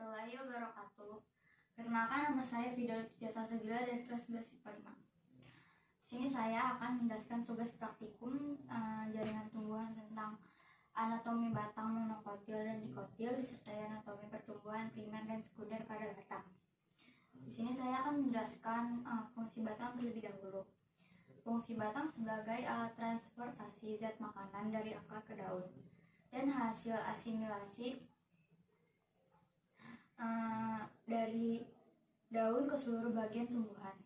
warahmatullahi wabarakatuh. Perkenalkan, nama saya Fidel Jasa Segila dari kelas 11 IPA 5. Di sini saya akan menjelaskan tugas praktikum jaringan tumbuhan tentang anatomi batang monokotil dan dikotil disertai anatomi pertumbuhan primer dan sekunder pada batang. Di sini saya akan menjelaskan fungsi batang terlebih dahulu. Fungsi batang sebagai alat transportasi zat makanan dari akar ke daun dan hasil asimilasi dari daun ke seluruh bagian tumbuhan.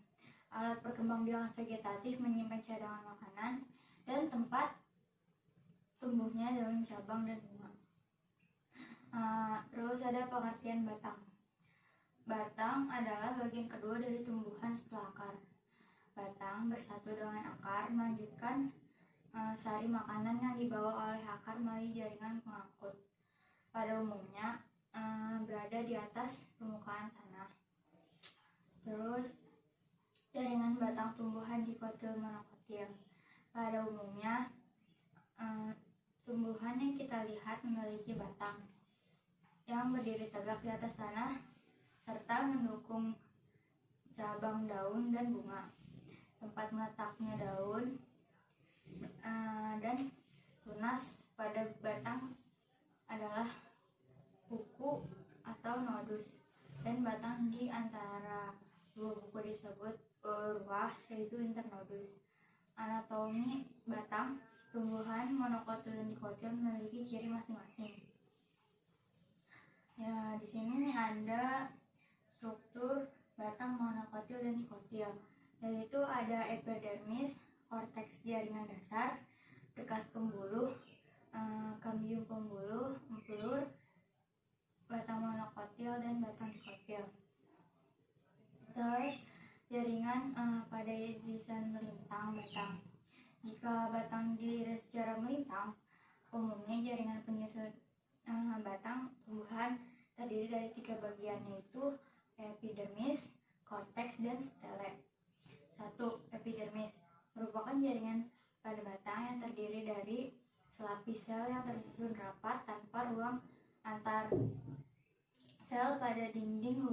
Alat perkembangbiakan vegetatif menyimpan cadangan makanan dan tempat tumbuhnya daun, cabang, dan bunga. Terus ada pengertian batang. Batang adalah bagian kedua dari tumbuhan setelah akar. Batang bersatu dengan akar melanjutkan sari makanan yang dibawa oleh akar melalui jaringan pengangkut. Pada umumnya berada di atas permukaan tanah. Terus jaringan batang tumbuhan dikotil monokotil. Pada umumnya tumbuhan yang kita lihat memiliki batang yang berdiri tegak di atas tanah serta mendukung cabang, daun, dan bunga. Tempat meletaknya daun dan tunas pada batang adalah buku atau nodus, dan batang di antara dua buku disebut ruas, yaitu internodus. Anatomi batang tumbuhan monokotil dan dikotil memiliki ciri masing-masing. Ya, di sini ada struktur batang monokotil dan dikotil, yaitu ada epidermis, korteks jaringan dasar, berkas pembuluh, kambium pembuluh, empelur, batang monokotil, dan batang dikotil. Terus jaringan pada irisan melintang batang. Jika batang diiris secara melintang, umumnya jaringan penyusun batang tumbuhan terdiri dari 3 bagian, yaitu epidermis, korteks, dan stele. 1. Epidermis merupakan jaringan pada batang yang terdiri dari selapis sel yang tersusun rapat tanpa ruang antar sel. Pada dinding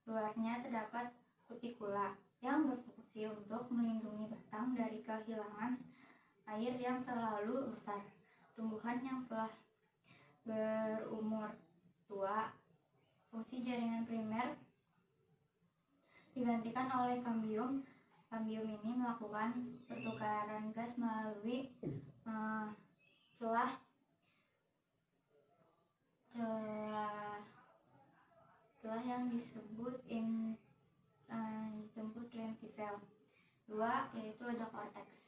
luarnya terdapat kutikula yang berfungsi untuk melindungi batang dari kehilangan air yang terlalu besar. Tumbuhan yang telah berumur tua, fungsi jaringan primer digantikan oleh kambium. Kambium ini melakukan pertukaran gas melalui celah yang disebut lentisel. 2. Yaitu ada korteks,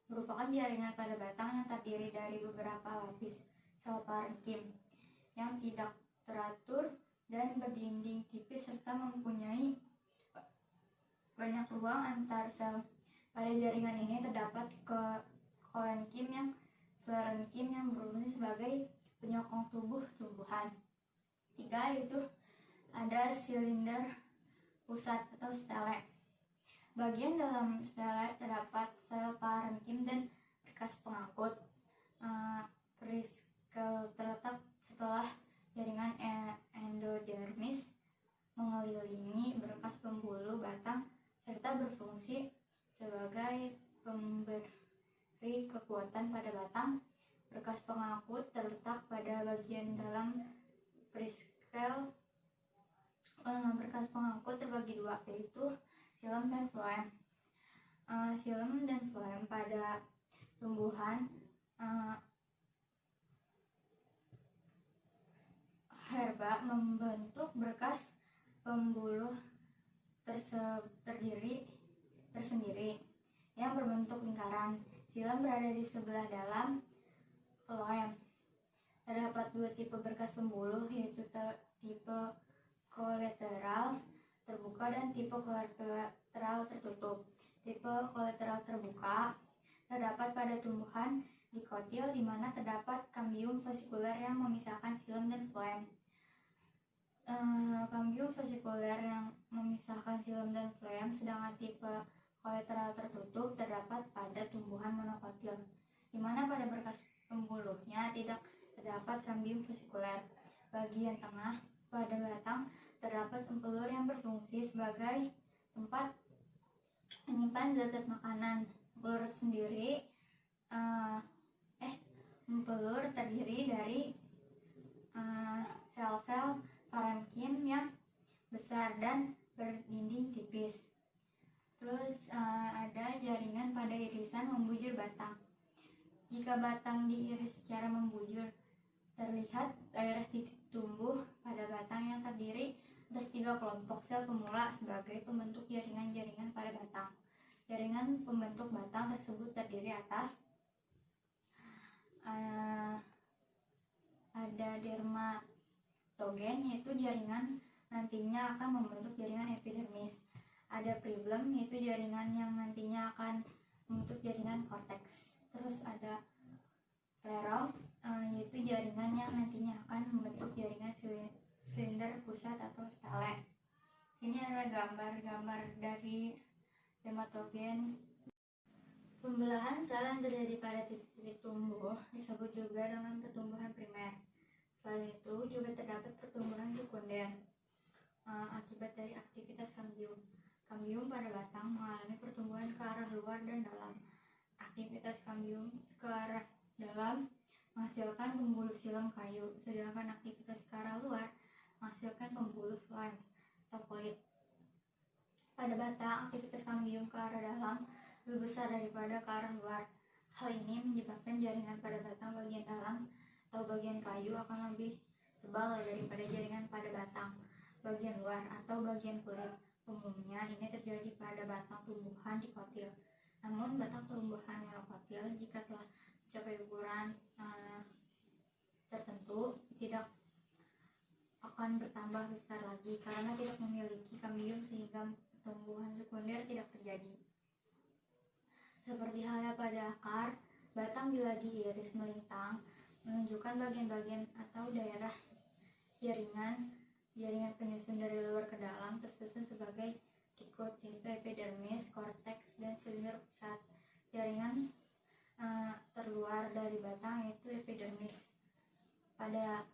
merupakan jaringan pada batang yang terdiri dari beberapa lapis sel parenkim yang tidak teratur dan berdinding tipis serta mempunyai banyak ruang antar sel. Pada jaringan ini terdapat koenkim serenkim yang berfungsi sebagai penyokong tubuh tumbuhan. 3. Yaitu ada silinder pusat atau stele. Bagian dalam stele terdapat sel parenkim dan berkas pengangkut. Periskel terletak setelah jaringan endodermis mengelilingi berkas pembuluh batang serta berfungsi sebagai pemberi kekuatan pada batang. Berkas pengangkut terletak pada bagian dalam periskel. Berkas pengangkut terbagi 2, yaitu xilem dan floem. Xilem dan floem pada tumbuhan herba membentuk berkas pembuluh tersendiri yang berbentuk lingkaran. Xilem berada di sebelah dalam floem. Terdapat 2 tipe berkas pembuluh, yaitu tipe kolateral terbuka dan tipe kolateral tertutup. Tipe kolateral terbuka terdapat pada tumbuhan dikotil, di mana terdapat kambium vesikuler yang memisahkan xilem dan floem. Kambium vesikuler yang memisahkan xilem dan floem, sedangkan tipe kolateral tertutup terdapat pada tumbuhan monokotil, di mana pada berkas pembuluhnya tidak terdapat kambium vesikuler. Bagian tengah pada batang terdapat empelur yang berfungsi sebagai tempat menyimpan zat-zat makanan. Empelur terdiri dari sel-sel parenkim yang besar dan berdinding tipis. Terus ada jaringan pada irisan membujur batang. Jika batang diiris secara membujur, terlihat daerah titik tumbuh pada batang yang terdiri atas 3 kelompok sel pemula sebagai pembentuk jaringan-jaringan pada batang. Jaringan pembentuk batang tersebut terdiri atas ada dermatogen, yaitu jaringan nantinya akan membentuk jaringan epidermis. Ada phloem, yaitu jaringan yang nantinya akan membentuk jaringan korteks. Terus ada rheum, yaitu jaringan yang nantinya akan membentuk jaringan silinder pusat atau stele. Ini adalah gambar-gambar dari dermatogen. Pembelahan sel yang terjadi pada titik-titik tumbuh disebut juga dengan pertumbuhan primer. Selain itu juga terdapat pertumbuhan sekunder akibat dari aktivitas kambium. Kambium pada batang mengalami pertumbuhan ke arah luar dan dalam. Aktivitas kambium ke arah dalam menghasilkan pembuluh silem kayu, sedangkan aktivitas ke arah luar menghasilkan pembuluh phloem atau polit. Pada batang, aktivitas kambium ke arah dalam lebih besar daripada ke arah luar. Hal ini menyebabkan jaringan pada batang bagian dalam atau bagian kayu akan lebih tebal daripada jaringan pada batang bagian luar atau bagian kulit. Umumnya ini terjadi pada batang tumbuhan dikotil. Namun batang tumbuhan monokotil jika telah mencapai ukuran tertentu tidak akan bertambah besar lagi karena tidak memiliki kambium, sehingga pertumbuhan sekunder tidak terjadi. Seperti halnya pada akar, batang bila diiris melintang menunjukkan bagian-bagian atau daerah jaringan penyusun dari luar ke dalam tersusun sebagai berikut, yaitu epidermis, korteks, dan silinder pusat. Jaringan terluar dari batang yaitu epidermis. Pada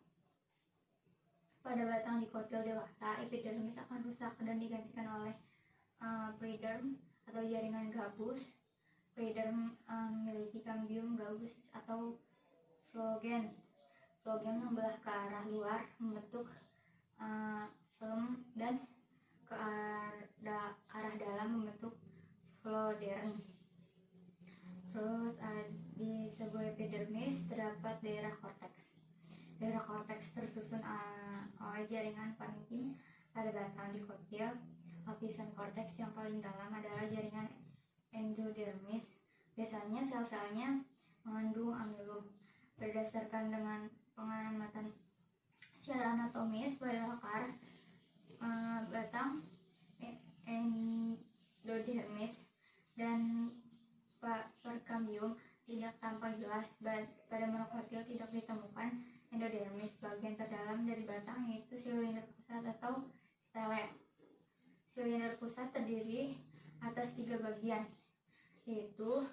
batang dikotil dewasa, epidermis akan rusak dan digantikan oleh periderm atau jaringan gabus. Periderm memiliki kambium gabus atau phloem. Phloem membelah ke arah luar membentuk phloem dan ke arah dalam membentuk phloderm. Terus di sebuah epidermis terdapat daerah korteks. Daerah korteks tersusun oleh jaringan parenkim pada batang dikotil. Lapisan korteks yang paling dalam adalah jaringan endodermis. Biasanya sel-selnya mengandung amilum. Berdasarkan dengan pengamatan secara anatomis pada akar batang endodermis dan perkambium tidak tampak jelas. Pada monokotil tidak ditemukan endodermis. Bagian terdalam dari batang yaitu silinder pusat atau stele. Silinder pusat terdiri atas 3 bagian, yaitu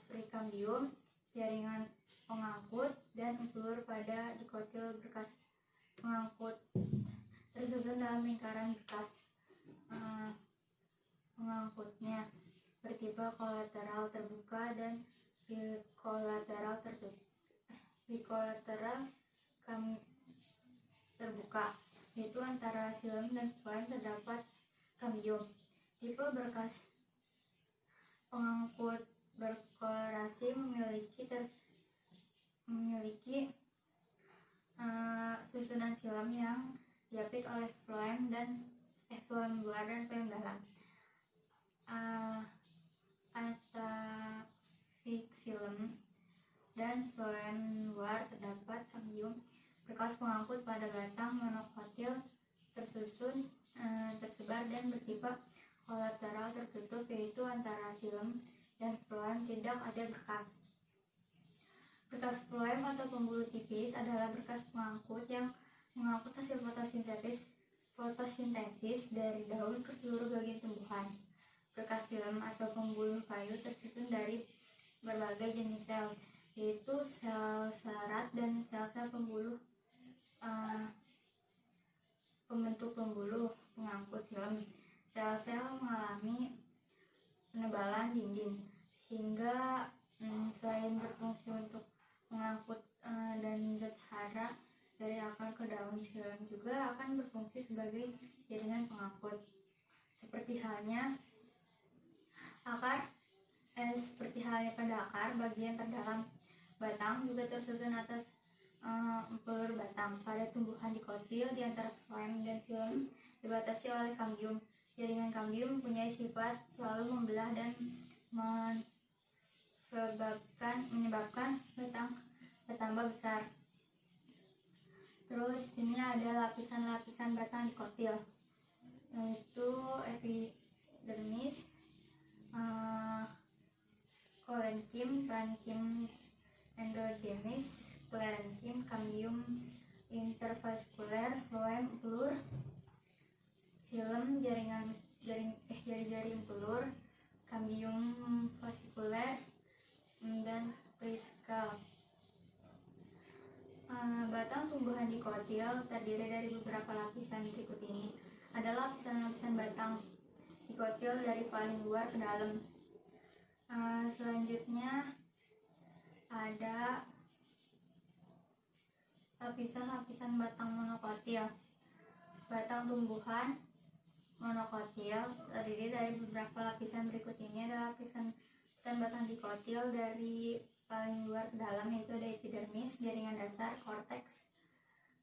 prekambium, jaringan pengangkut, dan empelur pada dikotil berkas pengangkut tersusun dalam lingkaran berkas pengangkutnya bertipe kolateral terbuka dan bikolateral tertutup. Bikolateral terbuka, yaitu antara silem dan phloem terdapat kambium. Tipe berkas pengangkut berkolorasi memiliki susunan silem yang diapit oleh phloem luar dan phloem dalam. Atafixilem dan phloem luar terdapat kambium. Berkas pengangkut pada batang monokotil tersebar dan bertipe kolateral tertutup, yaitu antara silem dan phloem tidak ada berkas. Berkas phloem atau pembuluh tipis adalah berkas pengangkut yang mengangkut hasil fotosintesis dari daun ke seluruh bagian tumbuhan. Berkas silem atau pembuluh kayu tersusun dari berbagai jenis sel, yaitu sel serat dan sel-sel pembuluh pembentuk pembuluh pengangkut silem. Sel-sel mengalami penebalan dinding sehingga selain berfungsi untuk mengangkut dan zat hara dari akar ke daun silem, juga akan berfungsi sebagai jaringan pengangkut. Seperti halnya pada akar, bagian terdalam batang juga tersusun atas empelur batang. Pada tumbuhan dikotil di antara floem dan xilem dibatasi oleh kambium. Jaringan kambium mempunyai sifat selalu membelah dan menyebabkan batang bertambah besar. Terus ini ada lapisan-lapisan batang dikotil, yaitu epidermis, koenkim, parenkim, endodermis, sklerenkim, kambium intervaskuler, floem, empelur, xilem, jari-jari empelur, kambium vasikuler, dan periskal. Batang tumbuhan dikotil terdiri dari beberapa lapisan berikut ini. Ada lapisan-lapisan batang dikotil dari paling luar ke dalam. Selanjutnya ada lapisan-lapisan batang monokotil. Batang tumbuhan monokotil terdiri dari beberapa lapisan berikut ini. Ada lapisan batang dikotil dari paling luar ke dalam, yaitu ada epidermis, jaringan dasar, korteks,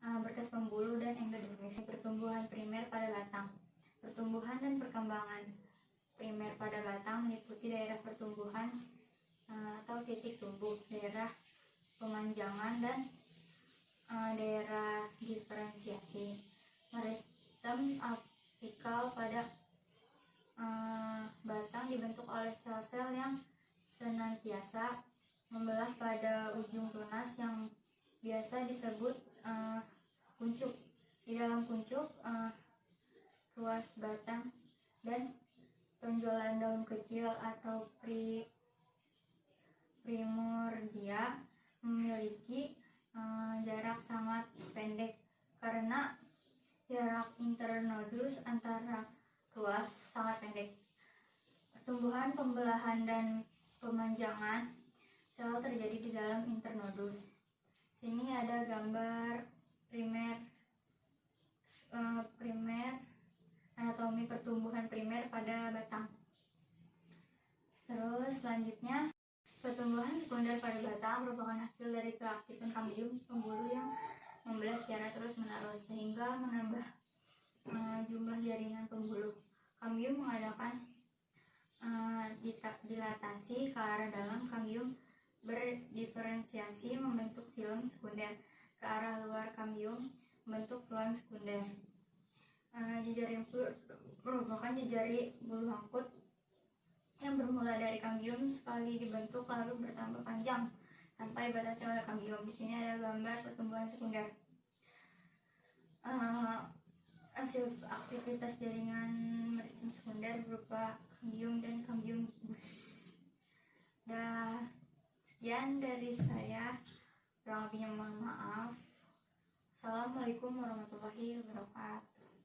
berkas pembuluh, dan endodermis. Pertumbuhan primer pada batang. Pertumbuhan dan perkembangan primer pada batang meliputi daerah pertumbuhan atau titik tumbuh, daerah pemanjangan, dan daerah diferensiasi. Meristem apikal pada batang dibentuk oleh sel-sel yang senantiasa membelah pada ujung tunas yang biasa disebut kuncup. Di dalam kuncup, ruas batang dan tonjolan daun kecil atau primordia memiliki jarak sangat pendek karena jarak internodus antara ruas sangat pendek. Pertumbuhan, pembelahan, dan pemanjangan sel terjadi di dalam internodus. Sini ada gambar primer anatomi pertumbuhan primer pada batang. Terus selanjutnya, pertumbuhan sekunder pada batang merupakan hasil dari keaktifan kambium pembuluh yang membelah secara terus-menerus sehingga menambah jumlah jaringan pembuluh. Kambium mengadakan dilatasi ke arah dalam. Kambium berdiferensiasi membentuk xilem sekunder. Ke arah luar, kambium membentuk floem sekunder. Jejari empelur merupakan jejari bulu angkut yang bermula dari kambium, sekali dibentuk lalu bertambah panjang sampai dibatasi oleh kambium. Di sini ada gambar pertumbuhan sekunder. Hasil aktivitas jaringan meristem sekunder berupa kambium dan kambium bus. Sekian dari saya, kurang lebihnya mohon maaf. Assalamualaikum warahmatullahi wabarakatuh.